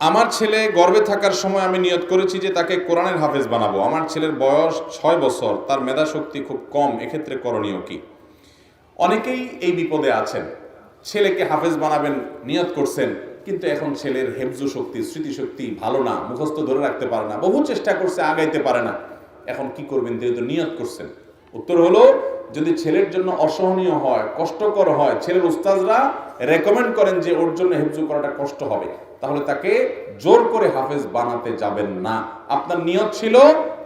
আমার ছেলে গর্ভে থাকার সময় আমি নিয়ত করেছি যে তাকে কোরআনের হাফেজ বানাবো। আমার ছেলের বয়স 6 বছর, তার মেধা শক্তি খুব কম, এক্ষেত্রে করণীয় কি? অনেকেই এই বিপদে আছেন, ছেলেকে হাফেজ বানাবেন নিয়ত করছেন, কিন্তু এখন ছেলের হেফজু শক্তি, স্মৃতিশক্তি ভালো না, মুখস্থ ধরে রাখতে পারে না, বহু চেষ্টা করছে, আগাইতে পারে না। এখন কি করবেন? যেহেতু নিয়ত করছেন, উত্তর হলো, যদি ছেলের জন্য অসহনীয় হয়, কষ্টকর হয়, ছেলের উস্তাদরা রেকমেন্ড করেন যে ওর জন্য হেফজু করাটা কষ্ট হবে, তাহলে তাকে জোর করে হাফেজ বানাতে যাবেন না। আপনার নিয়ত ছিল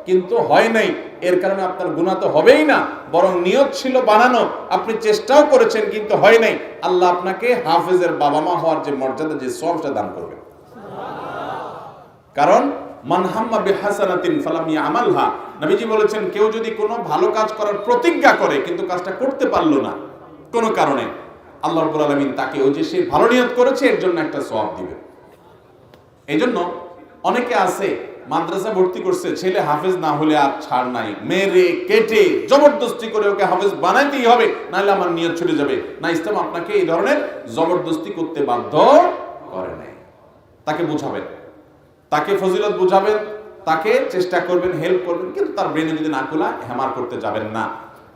কিন্তু হয় নাই, এর কারণে আপনার গুনাহ তো হবেই না, বরং নিয়ত ছিল বানানো, আপনি চেষ্টাও করেছেন কিন্তু হয় নাই, আল্লাহ আপনাকে হাফেজের বাবা মা হওয়ার যে মর্যাদা, যে সওয়াবটা দান করবেন। কারণ মান হাম্মা বিহাসানাতিন ফালাম ইয়ামালহা, নবীজি বলেছেন, কেউ যদি কোনো ভালো কাজ করার প্রতিজ্ঞা করে কিন্তু কাজটা করতে পারলো না কোনো কারণে, আল্লাহ রাব্বুল আলামিন তাকে ওই যে সে ভালো নিয়ত করেছে এর জন্য একটা সওয়াব দিবেন। এই জন্য অনেকে আছে মাদ্রাসা ভর্তি করছে, ছেলে হাফেজ না হলে আর ছাড় নাই, মেরে কেটে জবরদস্তি করে ওকে হাফেজ বানাইতেই হবে, নাহলে আমার নিয়ত ছুটে যাবে না। ইসলাম আপনাকে এই ধরনের জবরদস্তি করতে বাধ্য করে নাই। তাকে বুঝাবেন, তাকে ফজিলত বুঝাবেন, তাকে চেষ্টা করবেন, হেল্প করবেন, কিন্তু তার ব্রেনে যদি না খোলা হ্যামার করতে যাবেন না।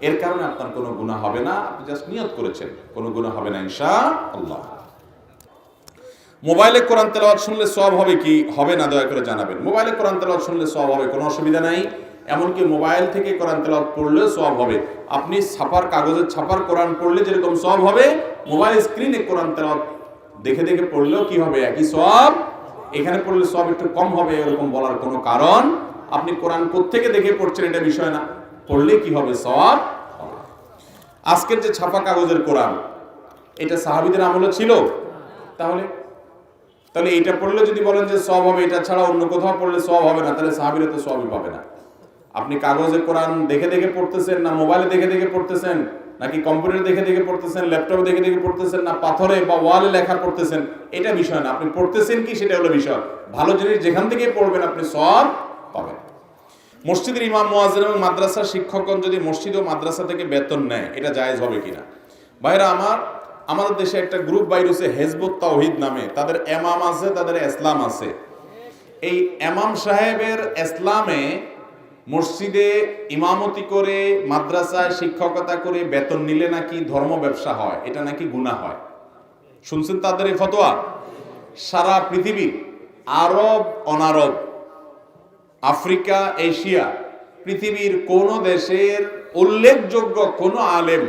এর কারণে আপনার কোনো গুনাহ হবে না, আপনি জাস্ট নিয়ত করেছেন, কোনো গুনাহ হবে না ইনশাআল্লাহ। মোবাইলে কোরআন তেলাওয়াত শুনলে সওয়াব হবে কি হবে না, দয়া করে জানাবেন। মোবাইলে কোরআন তেলাওয়াত শুনলে সওয়াব হবে, কোনো অসুবিধা নাই। এমনকি মোবাইল থেকে কোরআন তেলাওয়াত পড়লেও সওয়াব হবে। আপনি ছাপার কাগজের ছাপার কোরআন পড়লে যেরকম সওয়াব হবে, মোবাইল স্ক্রিনে কোরআন তেলাওয়াত দেখে দেখে পড়লেও কি হবে? একই সওয়াব। এখানে পড়লে সওয়াব একটু কম হবে এরকম বলার কোনো কারণ, আপনি কোরআন কোত্থেকে দেখে পড়ছেন এটা বিষয় না, পড়লে কি হবে? সওয়াব হবে। আজকের যে ছাপা কাগজের কোরআন, এটা সাহাবীদের আমলে ছিল, তাহলে এটা পড়লে যদি বলেন যে সওয়াব হবে, এটা ছাড়া অন্য কোথাও পড়লে সওয়াব হবে না, তাহলে সাহাবীরা তো সওয়াবই পাবে না। আপনি কাগজে কোরআন দেখে দেখে পড়তেছেন, না মোবাইলে দেখে দেখে পড়তেছেন, নাকি কম্পিউটারে দেখে দেখে পড়তেছেন, ল্যাপটপে দেখে দেখে পড়তেছেন, না পাথরে বা ওয়ালে লেখা পড়তেছেন, এটা বিষয় না, আপনি পড়তেছেন কি সেটা হলো বিষয়। ভালো জিনিস যেখান থেকে পড়বেন আপনি সওয়াব পাবেন। মসজিদের ইমাম, মুয়াজ্জিন এবং মাদ্রাসার শিক্ষকগণ যদি মসজিদ ও মাদ্রাসা থেকে বেতন নেয়, এটা জায়েজ হবে কিনা? ভাইরা আমার, আমাদের দেশে একটা গ্রুপ বাইর হচ্ছে হেজবুত তাওহীদ নামে, তাদের ইমাম আছে, তাদের ইসলাম আছে। এই ইমাম সাহেবের ইসলামে মসজিদে ইমামতি করে, মাদ্রাসায় শিক্ষকতা করে বেতন নিলে নাকি ধর্ম ব্যবসা হয়, এটা নাকি গুনাহ হয়। শুনছেন তাদের এই ফতোয়া? সারা পৃথিবী, আরব, অনারব, আফ্রিকা, এশিয়া, পৃথিবীর কোন দেশের উল্লেখযোগ্য কোন আলেম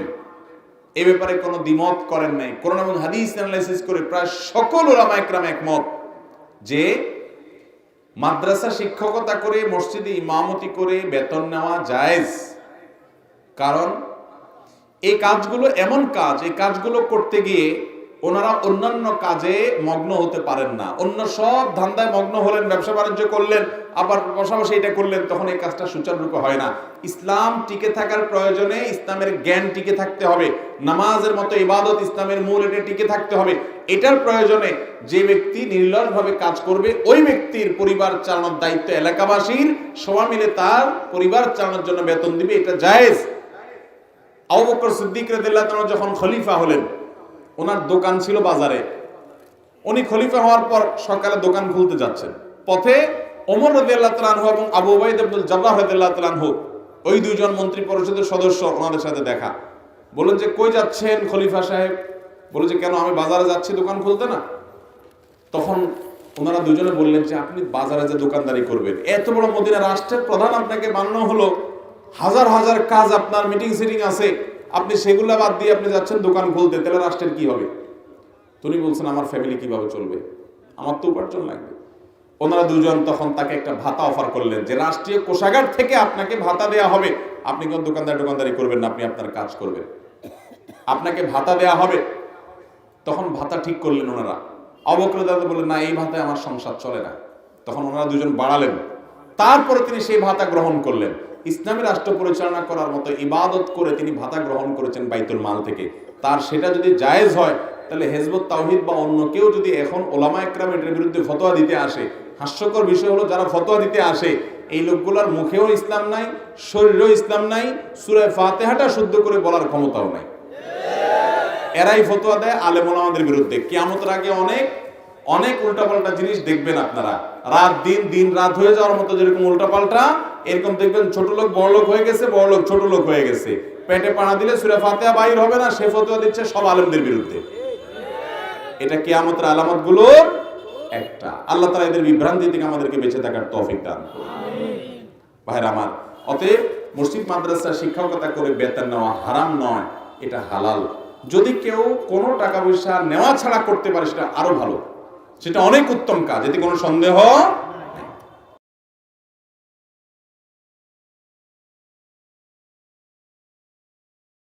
এ ব্যাপারে কোনো দ্বিমত করেন নাই। কোরআন এবং হাদিস অ্যানালাইসিস করে প্রায় সকল উলামা একরাম একমত যে মাদ্রাসা শিক্ষকতা করে, মসজিদে ইমামতি করে বেতন নেওয়া জায়েজ। কারণ এই কাজগুলো এমন কাজ, এই কাজগুলো করতে গিয়ে ওনারা অন্যান্য কাজে মগ্ন হতে পারেন না। অন্য সব ধান্দায় মগ্ন হলেন, ব্যবসা বাণিজ্য করলেন, আবার পাশাপাশি এটা করলেন, তখন এই কাজটা সুচারুরূপে হয় না। ইসলাম টিকে থাকার প্রয়োজনে ইসলামের জ্ঞান টিকে থাকতে হবে, নামাজের মতো ইবাদত ইসলামের মূল, এটা টিকে থাকতে হবে। এটার প্রয়োজনে যে ব্যক্তি নির্লসভাবে কাজ করবে, ওই ব্যক্তির পরিবার চালানোর দায়িত্ব এলাকাবাসীর, সবাই মিলে তার পরিবার চালানোর জন্য বেতন দিবে, এটা জায়েজ। আবু বকর সিদ্দিক রাদিয়াল্লাহু তাআলা যখন খলিফা হলেন, ওনার দোকান ছিল বাজারে, উনি খলিফা হওয়ার পর সকালে দোকান খুলতে যাচ্ছেন, পথে ওমর রাদিয়াল্লাহু তাআলা আনহু এবং আবু উবাইদা ইবনুল জাররাহ রাদিয়াল্লাহু তাআলা আনহু, ওই দুইজন মন্ত্রী পরিষদের সদস্য, ওনাদের সাথে দেখা। বলেন যে কই যাচ্ছেন খলিফা সাহেব? বলে যে কেন, আমি বাজারে যাচ্ছি দোকান খুলতে না। তখন ওনারা দুজনে বললেন যে আপনি বাজারে যে দোকানদারি করবেন, এত বড় মদিনা রাষ্ট্রের প্রধান আপনাকে বানানো হলো, হাজার হাজার কাজ, আপনার মিটিং সিটিং আছে, আপনি সেগুলো বাদ দিয়ে আপনি যাচ্ছেন দোকান খুলতে, তাহলে রাষ্ট্রের কি হবে? তুমি বলছেন আমার ফ্যামিলি কিভাবে চলবে, আমার তো উপার্জন লাগবে। ওনারা দুজন তখন তাকে একটা ভাতা অফার করলেন যে রাষ্ট্রীয় কোষাগার থেকে আপনাকে ভাতা দেয়া হবে, আপনি কোন দোকানদারি করবেন না, আপনি আপনার কাজ করবেন, আপনাকে ভাতা দেয়া হবে। তখন ভাতা ঠিক করলেন ওনারা। আবু বকর রাদিয়াল্লাহু বললেন না, এই ভাতায় আমার সংসার চলে না। তখন ওনারা দুজন বাড়ালেন, তারপরে তিনি সেই ভাতা গ্রহণ করলেন। ইসলামী রাষ্ট্র পরিচালনা করার মতো ইবাদত করে তিনি ভাতা গ্রহণ করেছেন বাইতুল মাল থেকে। তার সেটা যদি জায়েজ হয়, তাহলে হেজবুত তাওহীদ বা অন্য কেউ যদি এখন ওলামা একরাম এর বিরুদ্ধে ফতোয়া দিতে আসে, হাস্যকর বিষয় হলো যারা ফতোয়া দিতে আসে এই লোকগুলোর মুখেও ইসলাম নাই, শরীরেও ইসলাম নাই, সূরা ফাতিহাটা শুদ্ধ করে বলার ক্ষমতাও নাই। এরাই ফতোয়া দেয় আলেম ওলামাদের বিরুদ্ধে। কিয়ামতের আগে অনেক অনেক উল্টাপাল্টা জিনিস দেখবেন আপনারা, রাত দিন, দিন রাত হয়ে যাওয়ার মতো যেরকম উল্টাপাল্টা, এরকম দেখবেন ছোট লোক বড় লোক হয়ে গেছে, বড় লোক ছোট লোক হয়ে গেছে। পেটে পানা দিলে সূরা ফাতিহা বাইর হবে না, সে ফতোয়া দিচ্ছে সব আলেমদের বিরুদ্ধে। এটা কিয়ামতের আলামত গুলোর একটা। আল্লাহ তাআলা এদের বিভ্রান্তি থেকে আমাদেরকে বেঁচে থাকার তৌফিক দান করুন। ভাইরা আমার, অতএব মসজিদ মাদ্রাসা শিক্ষকতা করে বেতন নেওয়া হারাম নয়, এটা হালাল। যদি কেউ কোনো টাকা পয়সা নেওয়া ছাড়া করতে পারে সেটা আরো ভালো, সেটা অনেক উত্তম কাজ, এতে কোনো সন্দেহ